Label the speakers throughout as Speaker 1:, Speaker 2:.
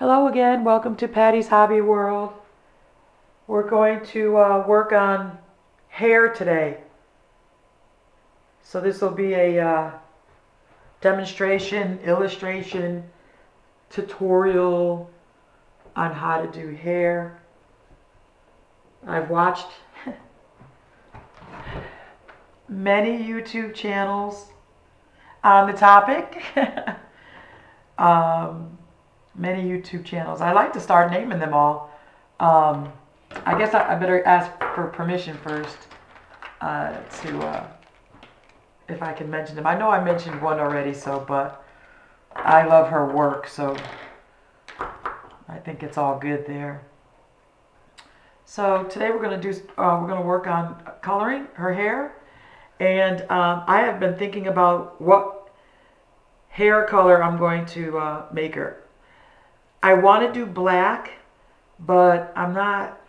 Speaker 1: Hello again, welcome to Patty's Hobby World. We're going to work on hair today. So this will be a demonstration, illustration, tutorial on how to do hair. I've watched many YouTube channels on the topic. Many YouTube channels. I like to start naming them all. I guess I better ask for permission first to if I can mention them. I know I mentioned one already, but I love her work, so I think it's all good there. So today we're gonna work on coloring her hair, and I have been thinking about what hair color I'm going to make her. I want to do black, but I'm not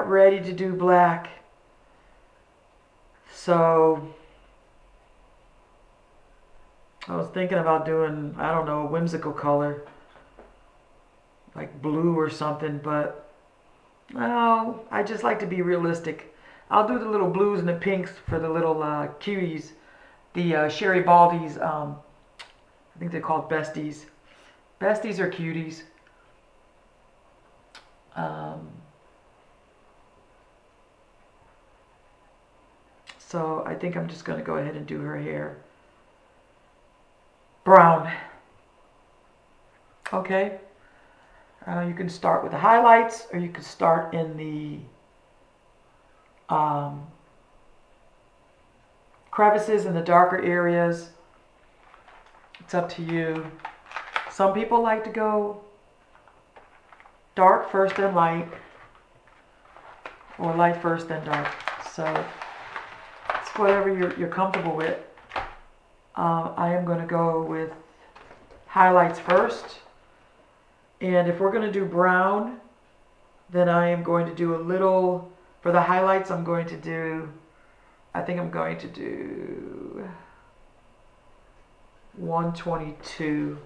Speaker 1: ready to do black. So I was thinking about doing, I don't know, a whimsical color, like blue or something, but no, I just like to be realistic. I'll do the little blues and the pinks for the little cuties, the Sherry Baldies, I think they're called besties. Besties are cuties. So I think I'm just going to go ahead and do her hair brown. Okay. You can start with the highlights, or you can start in the crevices in the darker areas. It's up to you. Some people like to go dark first then light, or light first then dark. So it's whatever you're comfortable with. I am going to go with highlights first. And if we're going to do brown, then I am going to do a little, for the highlights I'm going to do, I think I'm going to do 122.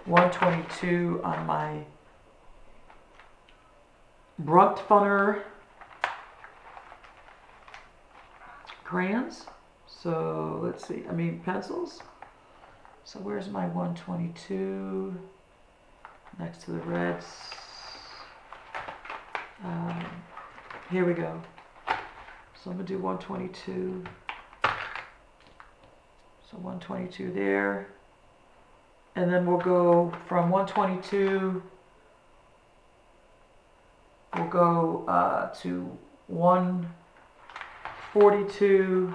Speaker 1: 122 on my Brunette crayons. So let's see, pencils. So where's my 122? Next to the reds. Here we go. So I'm gonna do 122. So 122 there. And then we'll go from 122, we'll go to 142.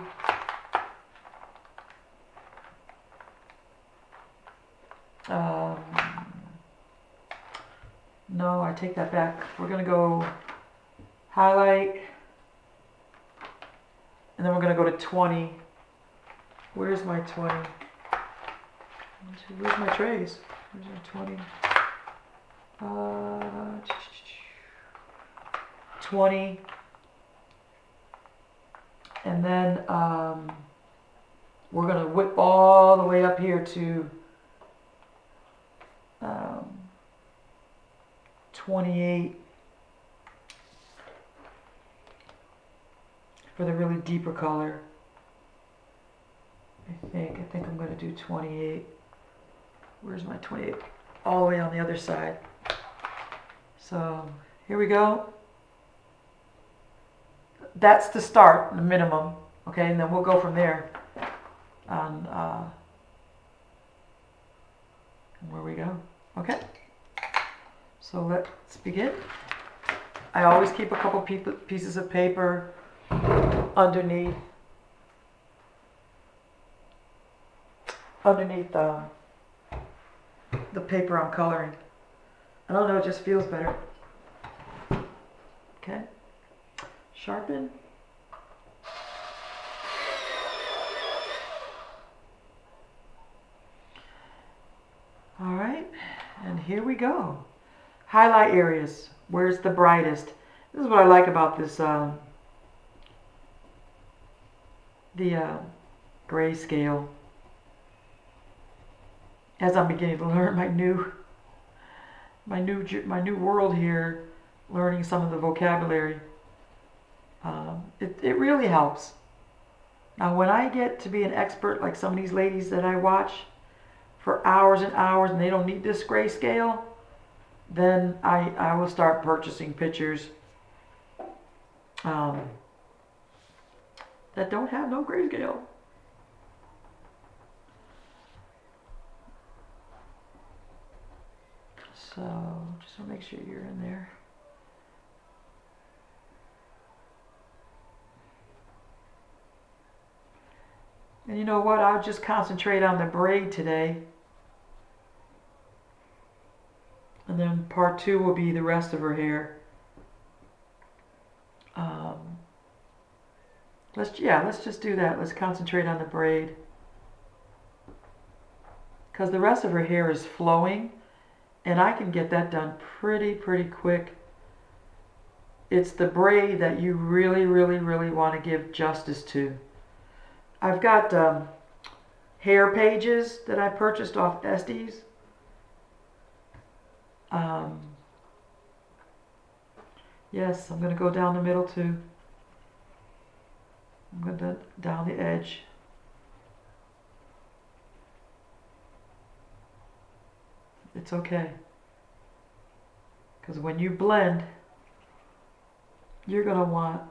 Speaker 1: No, I take that back. We're going to go highlight, and then we're going to go to 20. Where's my 20? Where's my trays? Where's my 20? 20. And then we're going to whip all the way up here to 28 for the really deeper color. I think I'm going to do 28. Where's my 28? All the way on the other side. So here we go. That's the start, the minimum. Okay, and then we'll go from there on where we go. Okay, so let's begin. I always keep a couple pieces of paper underneath the paper I'm coloring. I don't know, it just feels better. Okay, sharpen. All right, and here we go. Highlight areas. Where's the brightest? This is what I like about this the grayscale. as I'm beginning to learn my new world here, learning some of the vocabulary. It really helps. Now, when I get to be an expert like some of these ladies that I watch for hours and hours and they don't need this grayscale, then I will start purchasing pictures that don't have no grayscale. So just want to make sure you're in there. And you know what? I'll just concentrate on the braid today. And then part 2 will be the rest of her hair. Let's just do that. Let's concentrate on the braid. Because the rest of her hair is flowing. And I can get that done pretty quick. It's the braid that you really want to give justice to. I've got hair pages that I purchased off Estes. Yes, I'm going to go down the middle too. I'm going to down the edge. It's okay. Because when you blend, you're going to want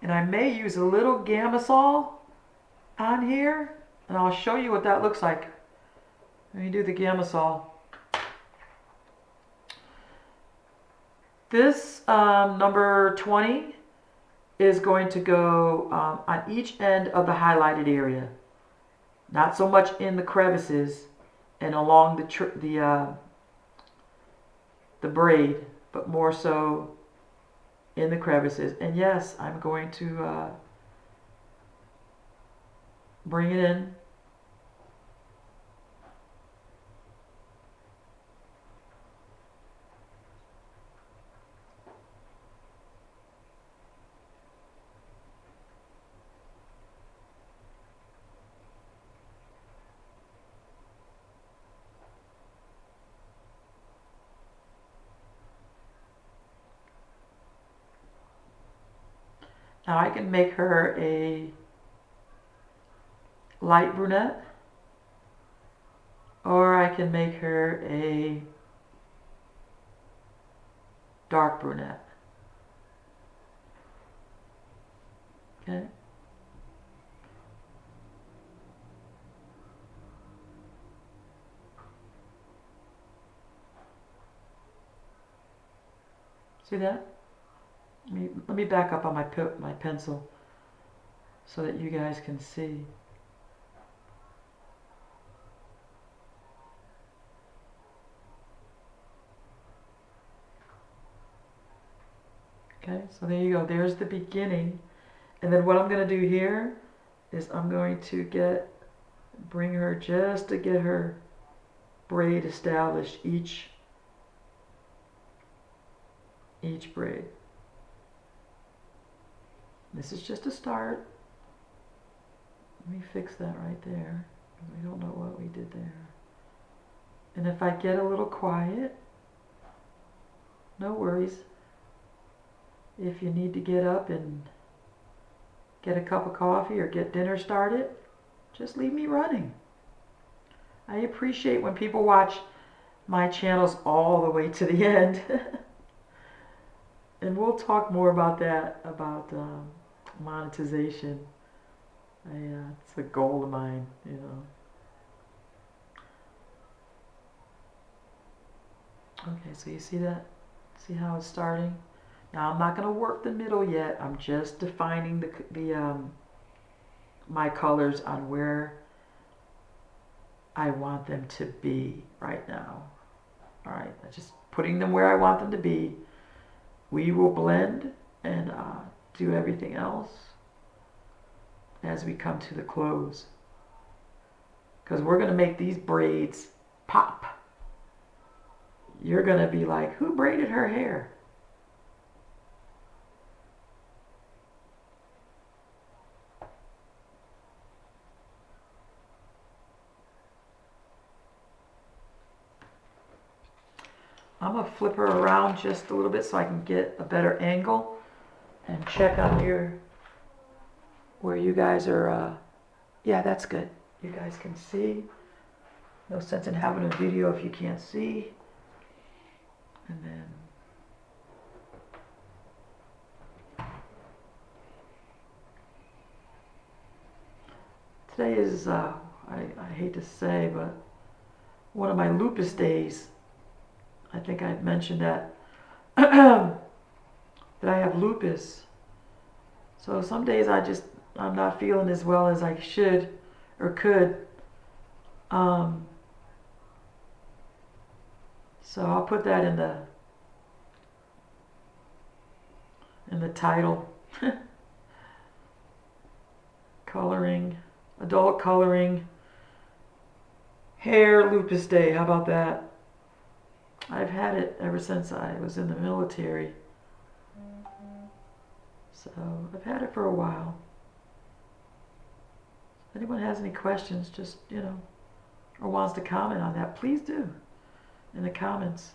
Speaker 1: and I may use a little Gamasol on here, and I'll show you what that looks like. Let me do the Gamasol. This number 20 is going to go on each end of the highlighted area. Not so much in the crevices and along the braid, but more so in the crevices. And yes, I'm going to bring it in. Now I can make her a light brunette, or I can make her a dark brunette. Okay. See that? Let me back up on my pencil so that you guys can see. Okay, so there you go. There's the beginning. And then what I'm going to do here is I'm going to bring her just to get her braid established, each braid. This is just a start. Let me fix that right there. We don't know what we did there. And if I get a little quiet, no worries. If you need to get up and get a cup of coffee or get dinner started, just leave me running. I appreciate when people watch my channels all the way to the end. And we'll talk more about that, about monetization. It's a goal of mine, you know. Okay, so you see that? See how it's starting? Now I'm not going to work the middle yet. I'm just defining my colors on where I want them to be right now. All right, I'm just putting them where I want them to be. We will blend and do everything else as we come to the close. Because we're going to make these braids pop. You're going to be like, who braided her hair? I'm gonna flip her around just a little bit so I can get a better angle and check on where you guys are, yeah, that's good. You guys can see. No sense in having a video if you can't see. And then today is, I hate to say, but one of my lupus days. I think I mentioned that that I have lupus. So some days I'm not feeling as well as I should or could. So I'll put that in the title. Coloring, adult coloring, hair lupus day. How about that? I've had it ever since I was in the military. So I've had it for a while. If anyone has any questions, just, or wants to comment on that, please do in the comments.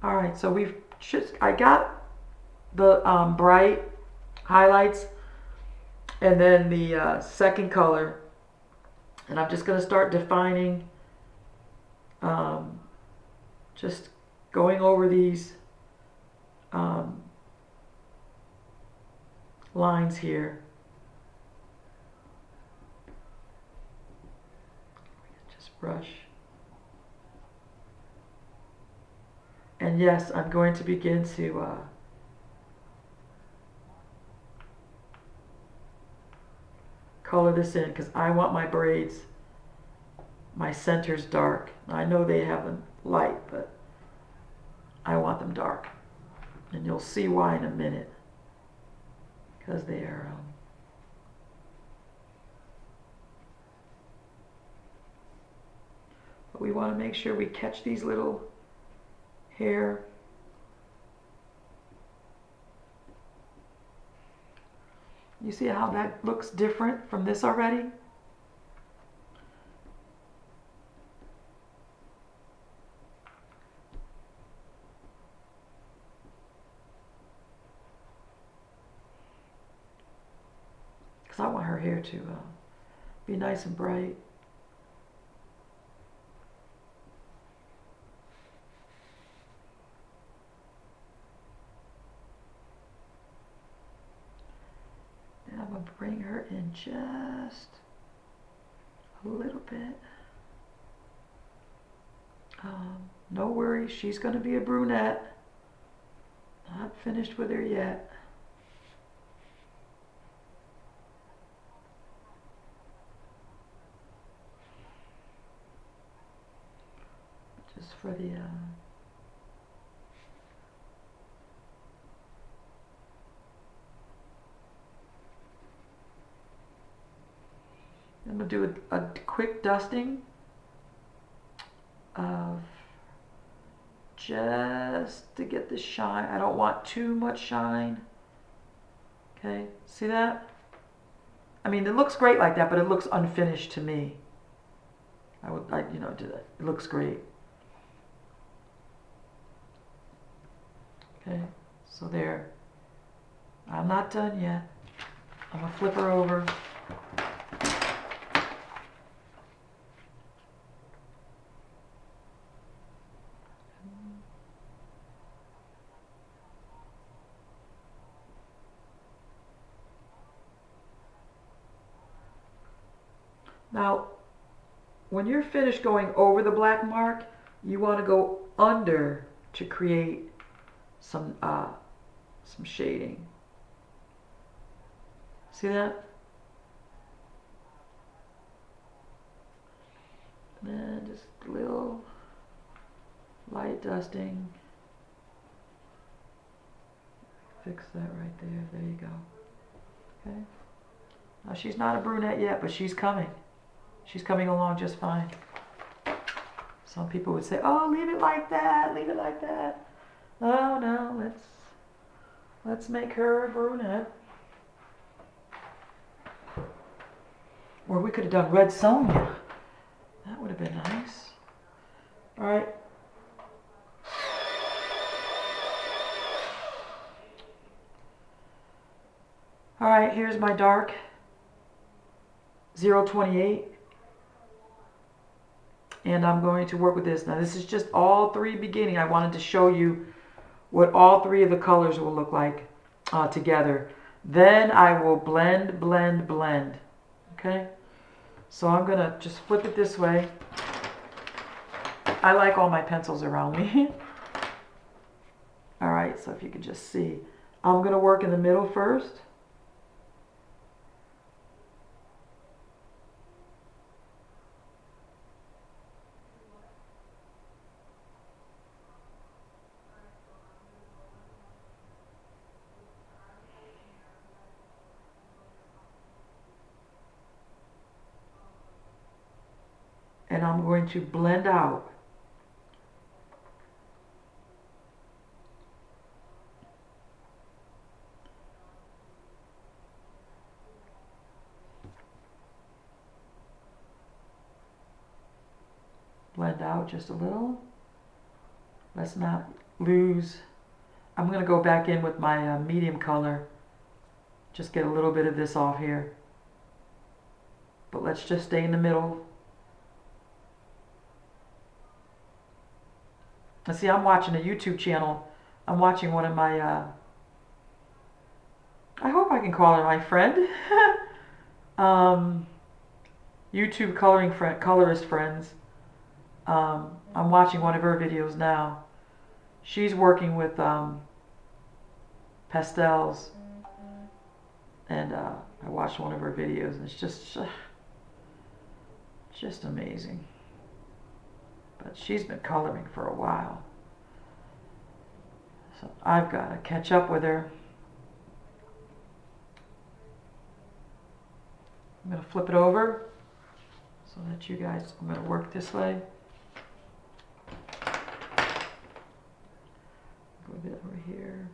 Speaker 1: All right, so I got the bright highlights and then the second color, and I'm just going to start defining, just going over these lines here. Just brush. And yes, I'm going to begin to color this in because I want my braids, my centers dark. I know they have them light, but I want them dark. And you'll see why in a minute. Because they are but we want to make sure we catch these little hair. You see how that looks different from this already? Because I want her hair to be nice and bright. And I'm going to bring her in just a little bit. No worries, she's going to be a brunette. Not finished with her yet. Just for the I'm going to do a quick dusting of just to get the shine. I don't want too much shine. Okay, see that? I mean, it looks great like that, but it looks unfinished to me. I do that. It looks great. Okay, so there. I'm not done yet. I'm gonna flip her over. Now, when you're finished going over the black mark, you want to go under to create some shading. See that? And then just a little light dusting. Fix that right there. There you go. Okay. Now she's not a brunette yet, but she's coming. She's coming along just fine. Some people would say, "Oh, leave it like that. Leave it like that." Oh no, let's make her a brunette. Or we could have done red Sonia. That would have been nice. All right. All right, here's my dark 028. And I'm going to work with this. Now this is just all three beginning. I wanted to show you what all three of the colors will look like together. Then I will blend, blend, blend. Okay? So I'm going to just flip it this way. I like all my pencils around me. All right, so if you could just see. I'm going to work in the middle first. And I'm going to blend out. Blend out just a little. Let's not lose. I'm going to go back in with my medium color. Just get a little bit of this off here. But let's just stay in the middle. And see, I'm watching a YouTube channel. I'm watching one of my, I hope I can call her my friend. YouTube colorist friends. I'm watching one of her videos now. She's working with pastels. And I watched one of her videos and it's just amazing. But she's been coloring for a while. So I've got to catch up with her. I'm going to flip it over so that you guys, I'm going to work this way. Go a bit over here.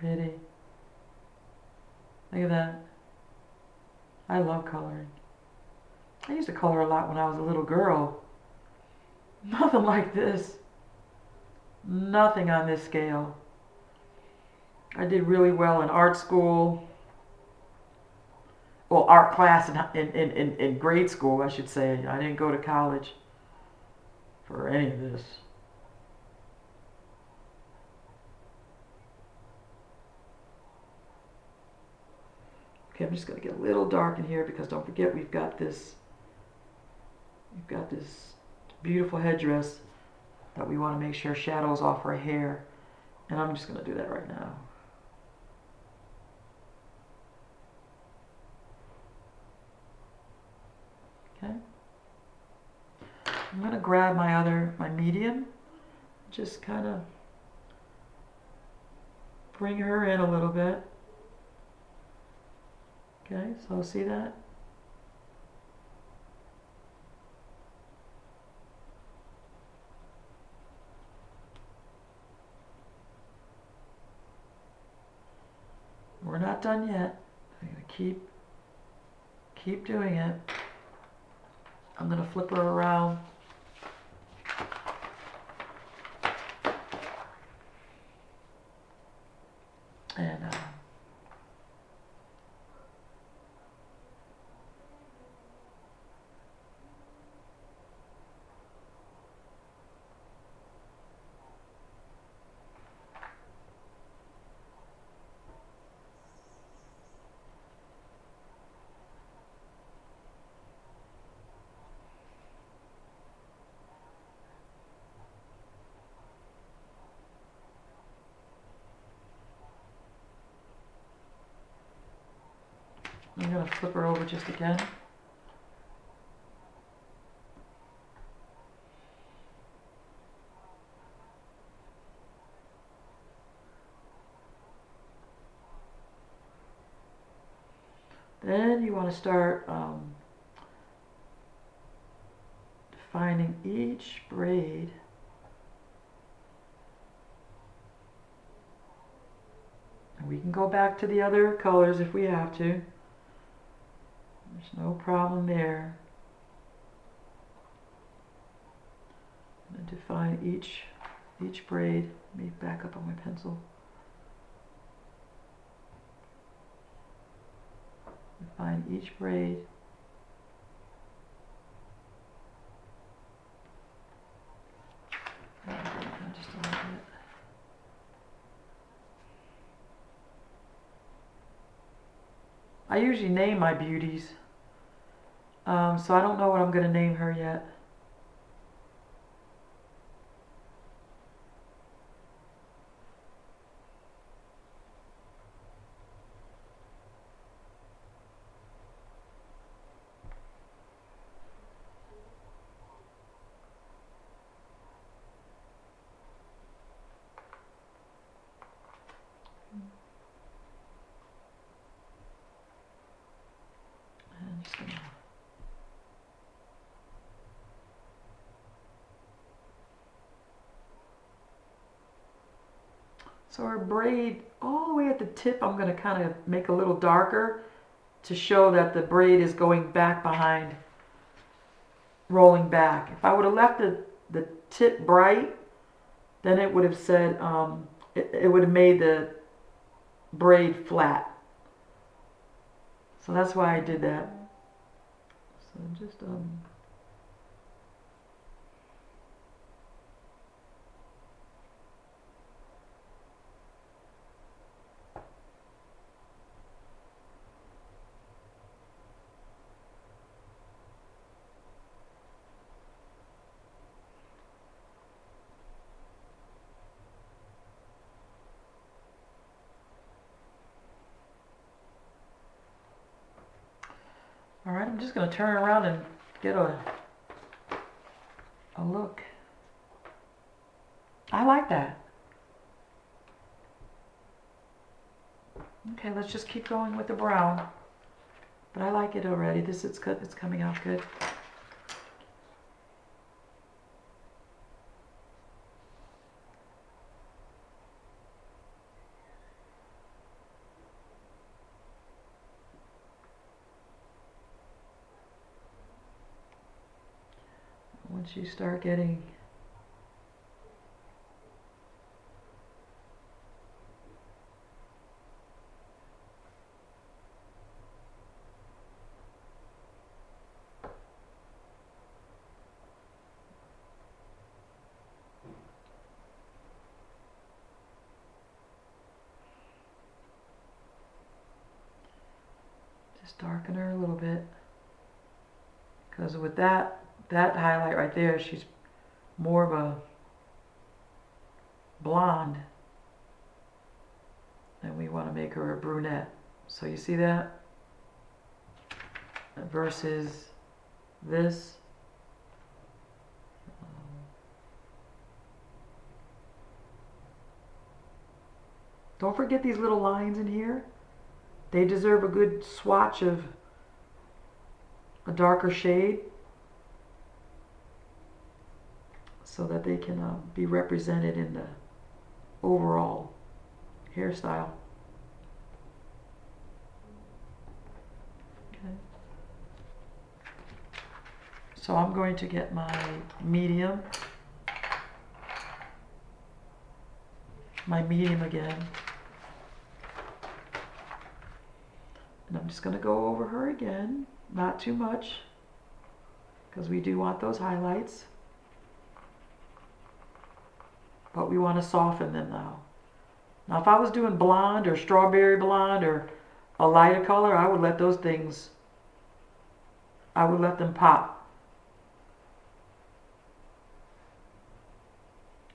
Speaker 1: Pretty. Look at that. I love coloring. I used to color a lot when I was a little girl. Nothing like this. Nothing on this scale. I did really well in art school. Well, art class in grade school, I should say. I didn't go to college for any of this. Okay, I'm just going to get a little dark in here because don't forget we've got this beautiful headdress that we want to make sure shadows off her hair. And I'm just going to do that right now. Okay. I'm going to grab my medium, just kind of bring her in a little bit. Okay, so see that? We're not done yet. I'm going to keep doing it. I'm going to flip her around. And going to flip her over just again. Then you want to start defining each braid. And we can go back to the other colors if we have to. There's no problem there. And define each braid. Let me back up on my pencil. Define each braid. Just a little bit. I usually name my beauties, so I don't know what I'm going to name her yet. So our braid, all the way at the tip, I'm going to kind of make a little darker to show that the braid is going back behind, rolling back. If I would have left the tip bright, then it would have said, it would have made the braid flat. So that's why I did that. So just all right, I'm just going to turn around and get a look. I like that. Okay, let's just keep going with the brown. But I like it already. This is good. It's coming out good. Once you start getting just darken her a little bit, because with that highlight right there, she's more of a blonde, and we want to make her a brunette. So you see that versus this. Don't forget these little lines in here. They deserve a good swatch of a darker shade so that they can be represented in the overall hairstyle. Okay. So I'm going to get my medium again. And I'm just going to go over her again, not too much, because we do want those highlights. But we want to soften them now. Now if I was doing blonde or strawberry blonde or a lighter color, I would let those things, I would let them pop.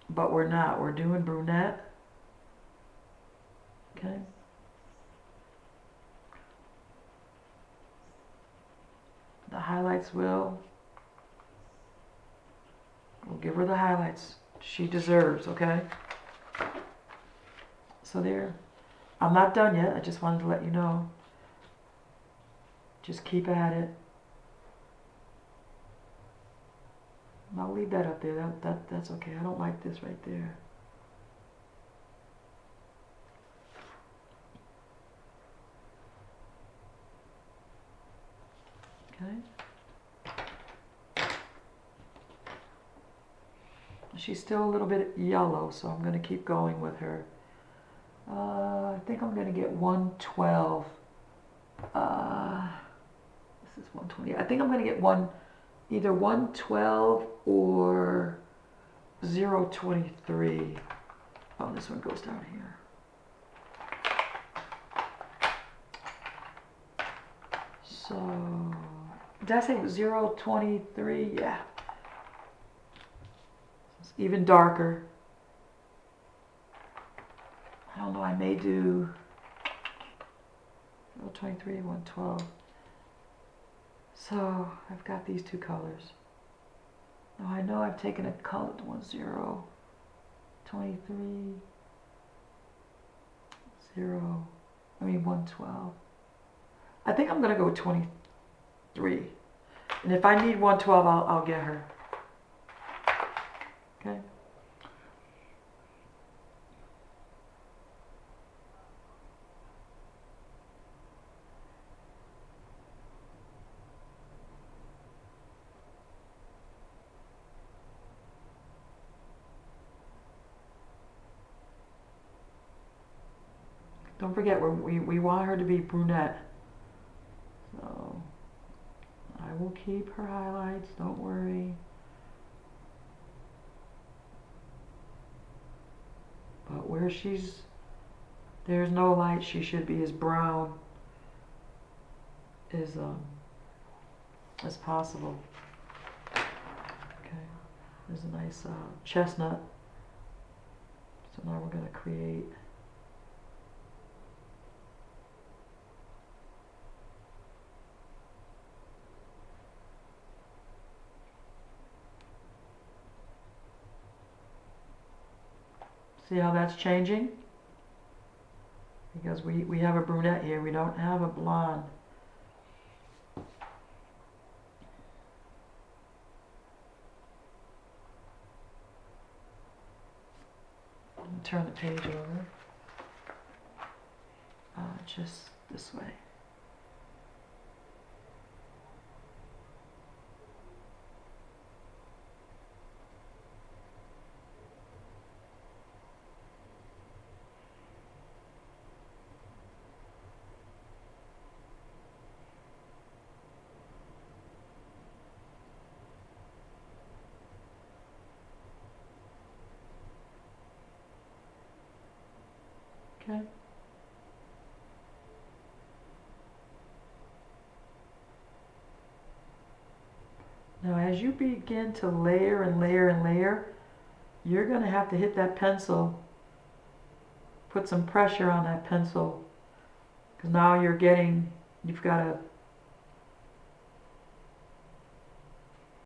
Speaker 1: But we're not. We're doing brunette. Okay. highlights we'll give her the highlights she deserves, okay? So there. I'm not done yet. I just wanted to let you know. Just keep at it. I'll leave that up there. That's okay. I don't like this right there. Okay. She's still a little bit yellow, so I'm going to keep going with her. I think I'm going to get 112. This is 120. I think I'm going to get either 112 or 023. Oh, this one goes down here. So, did I say 023? Yeah. It's even darker. I don't know, I may do 023, 112. So, I've got these two colors. Now, I know I've taken a color, 23, 112. I think I'm going to go with 23. And if I need 112, I'll get her. Okay? Don't forget, we want her to be brunette. So, I will keep her highlights, don't worry. But where there's no light, she should be as brown as possible. Okay, there's a nice chestnut. So now we're going to create see how that's changing? Because we have a brunette here, we don't have a blonde. Turn the page over. Just this way. Okay. Now as you begin to layer and layer and layer, you're going to have to hit that pencil, put some pressure on that pencil, because now you've got to